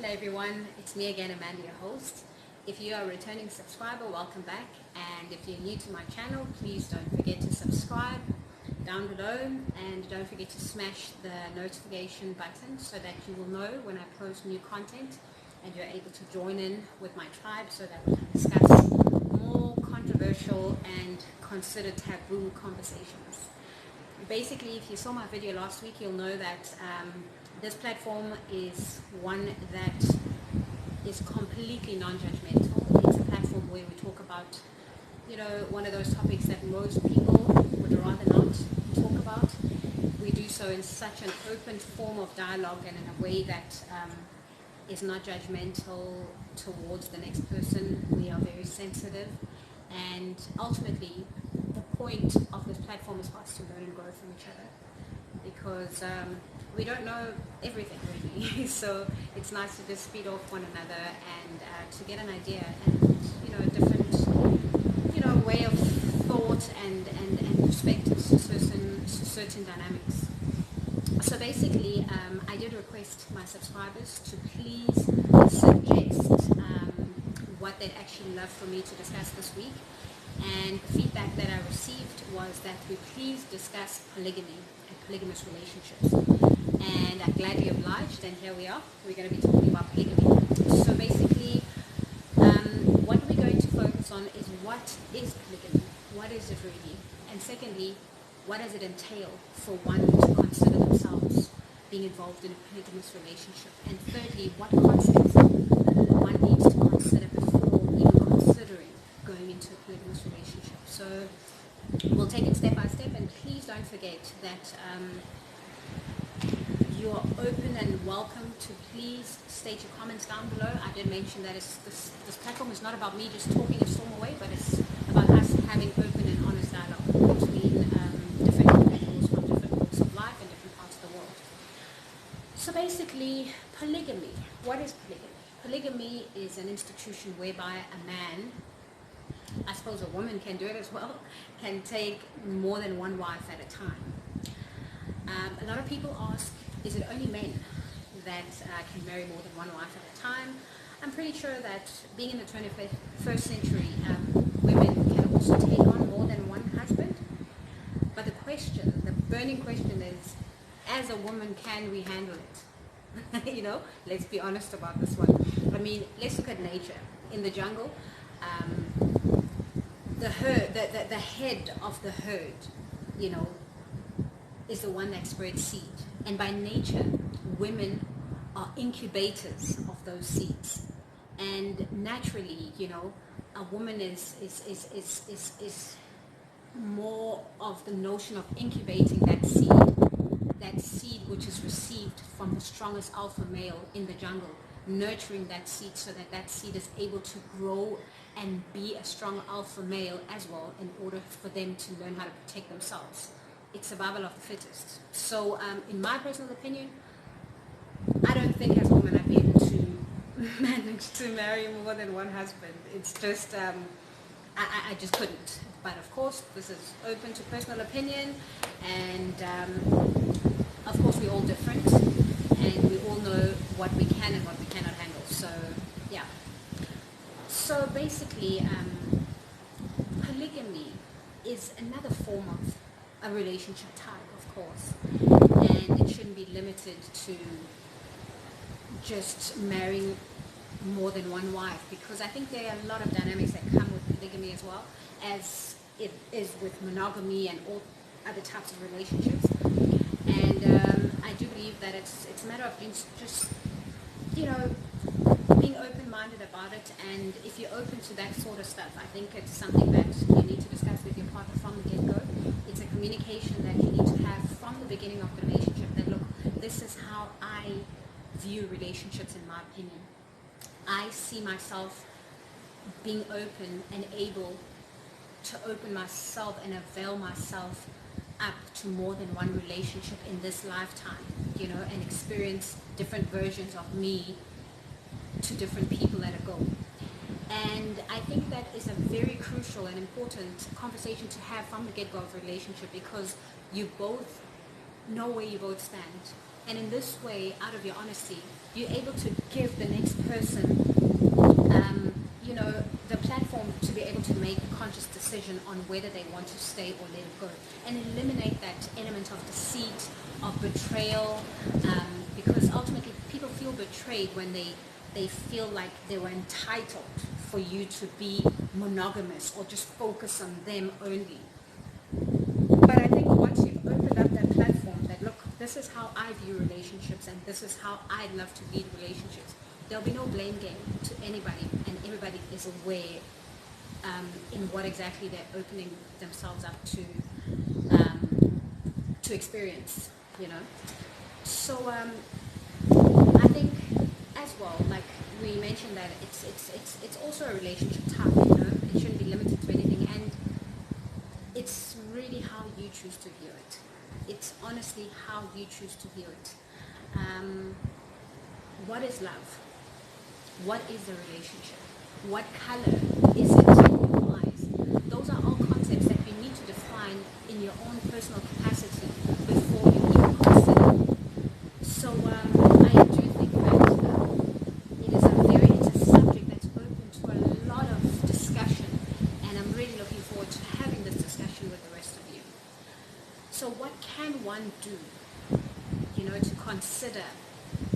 Hello everyone, it's me again, Amanda, your host. If you are a returning subscriber, welcome back. And if you're new to my channel, please don't forget to subscribe down below, and don't forget to smash the notification button so that you will know when I post new content and you're able to join in with my tribe so that we can discuss more controversial and considered taboo conversations. Basically, if you saw my video last week, you'll know that this platform is one that is completely non-judgmental. It's a platform where we talk about, one of those topics that most people would rather not talk about. We do so in such an open form of dialogue and in a way that is not judgmental towards the next person. We are very sensitive, and ultimately the point of this platform is for us to learn and grow from each other, because we don't know everything really. So it's nice to just feed off one another and to get an idea and a different way of thought and perspectives to certain dynamics. So basically, I did request my subscribers to please suggest what they'd actually love for me to discuss this week. And the feedback that I received was that we please discuss polygamy and polygamist relationships. And I gladly obliged, and here we are. We're going to be talking about polygamy. So basically, what we're going to focus on is what is polygamy? What is it really? And secondly, what does it entail for one to consider themselves being involved in a polygamous relationship? And thirdly, what concepts one needs to consider before even considering going into a polygamous relationship. So we'll take it step by step, and please don't forget that you are open and welcome to please state your comments down below. I did mention that this platform is not about me just talking a storm away, but it's about us having open and honest dialogue between different individuals from different walks of life and different parts of the world. So basically, polygamy. What is polygamy? Polygamy is an institution whereby a man, I suppose a woman can do it as well, can take more than one wife at a time. A lot of people ask, is it only men that can marry more than one wife at a time? I'm pretty sure that being in the 21st century, women can also take on more than one husband. But the burning question is, as a woman, can we handle it? Let's be honest about this one. I mean, let's look at nature. In the jungle, the head of the herd, is the one that spreads seed. And by nature, women are incubators of those seeds. And naturally, a woman is more of the notion of incubating that seed which is received from the strongest alpha male in the jungle, nurturing that seed so that seed is able to grow and be a strong alpha male as well, in order for them to learn how to protect themselves. It's survival of the fittest. So in my personal opinion, I don't think as a woman I'd be able to manage to marry more than one husband. It's just, I just couldn't. But of course, this is open to personal opinion, and of course we're all different, and we all know what we can and what we cannot handle. So yeah. So basically, polygamy is another form of a relationship type, of course, and it shouldn't be limited to just marrying more than one wife, because I think there are a lot of dynamics that come with polygamy as well, as it is with monogamy and all other types of relationships. And I do believe that it's a matter of just being open-minded about it. And if you're open to that sort of stuff, I think it's something that you need to discuss with your partner from the get-go. It's a communication that you need to have from the beginning of the relationship, that look, this is how I view relationships in my opinion. I see myself being open and able to open myself and avail myself up to more than one relationship in this lifetime, and experience different versions of me to different people at a go. And I think that is a very crucial and important conversation to have from the get-go of a relationship, because you both know where you both stand. And in this way, out of your honesty, you're able to give the next person, the platform to be able to make a conscious decision on whether they want to stay or let it go, and eliminate that element of deceit, of betrayal, because ultimately people feel betrayed when they feel like they were entitled for you to be monogamous or just focus on them only. But I think once you've opened up that platform that, look, this is how I view relationships and this is how I'd love to lead relationships, there'll be no blame game to anybody, and everybody is aware in what exactly they're opening themselves up to experience, So I think as well, like we mentioned, that it's also a relationship type, it shouldn't be limited to anything, and it's really how you choose to view it. It's honestly how you choose to view it. What is love? What is a relationship? What color is it in your eyes? Those are all concepts that you need to define in your own personal capacity before you even consider. So I do think that it's a subject that's open to a lot of discussion, and I'm really looking forward to having this discussion with the rest of you. So what can one do, to consider,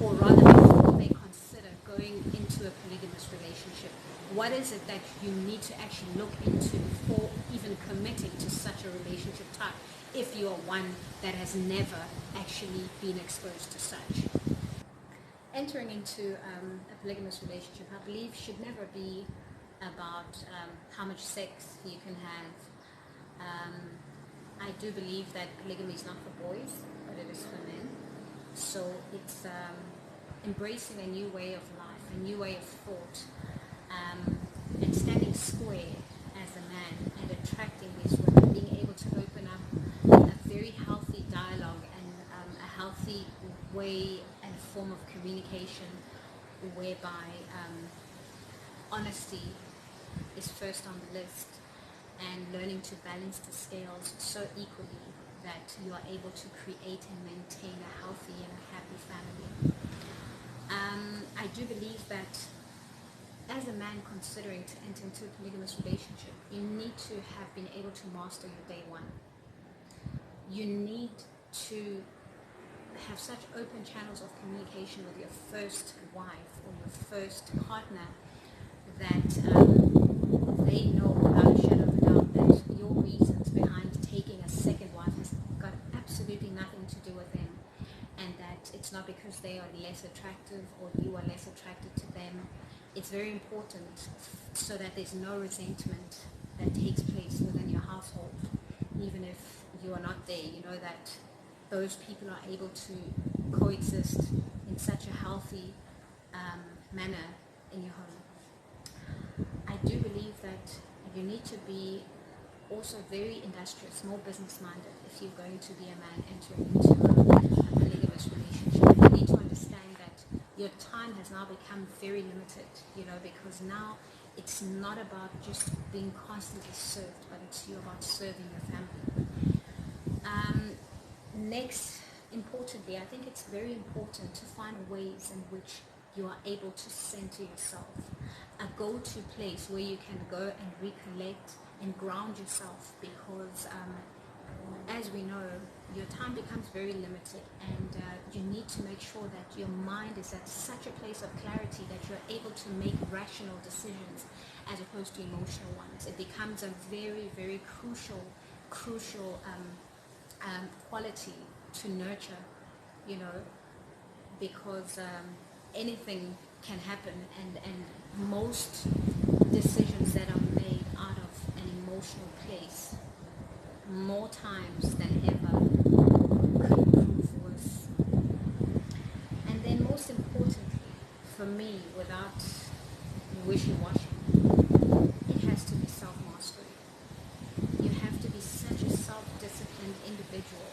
or rather before they consider going into a polygamous relationship? What is it that you need to actually look into before even committing to such a relationship type, if you are one that has never actually been exposed to such? Entering into a polygamous relationship, I believe, should never be about how much sex you can have. I do believe that polygamy is not for boys, but it is for men. So it's embracing a new way of life, a new way of thought, and standing square as a man and attracting these women, being able to open up a very healthy dialogue and a healthy way and form of communication whereby honesty is first on the list, and learning to balance the scales so equally that you are able to create and maintain a healthy and a happy family. I do believe that as a man considering to enter into a polygamous relationship, you need to have been able to master your day one. You need to have such open channels of communication with your first wife or your first partner that they know without a shadow of a doubt that your reasons behind taking a second wife has got absolutely nothing to do with them, and that it's not because they are less attractive or you are less attracted to them. It's very important so that there's no resentment that takes place within your household. Even if you are not there, you know that those people are able to coexist in such a healthy manner in your home. I do believe that you need to be also very industrious, more business-minded if you're going to be a man entering into a polygamous relationship. You need to understand that your time has now become very limited, because now it's not about just being constantly served, but it's you about serving your family. Next, importantly, I think it's very important to find ways in which you are able to center yourself, a go-to place where you can go and recollect and ground yourself, because as we know, your time becomes very limited, and you need to make sure that your mind is at such a place of clarity that you're able to make rational decisions as opposed to emotional ones. It becomes a very, very crucial quality to nurture, because anything can happen, and most decisions that are made out of an emotional place more times than ever could prove worse. And then most importantly, for me, without wishy-washy, it has to be self-mastery. You have to be such a self-disciplined individual.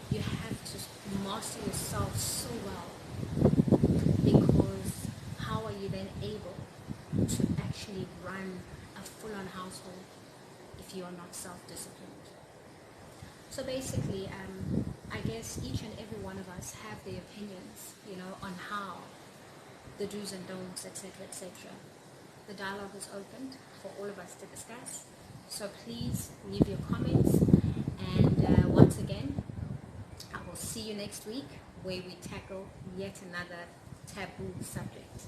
You have to master yourself so well, because how are you then able to actually run a full-on household if you are not self-disciplined? So basically, I guess each and every one of us have their opinions, on how the do's and don'ts, etc., etc. The dialogue is open for all of us to discuss. So please leave your comments. And once again, I will see you next week where we tackle yet another taboo subject.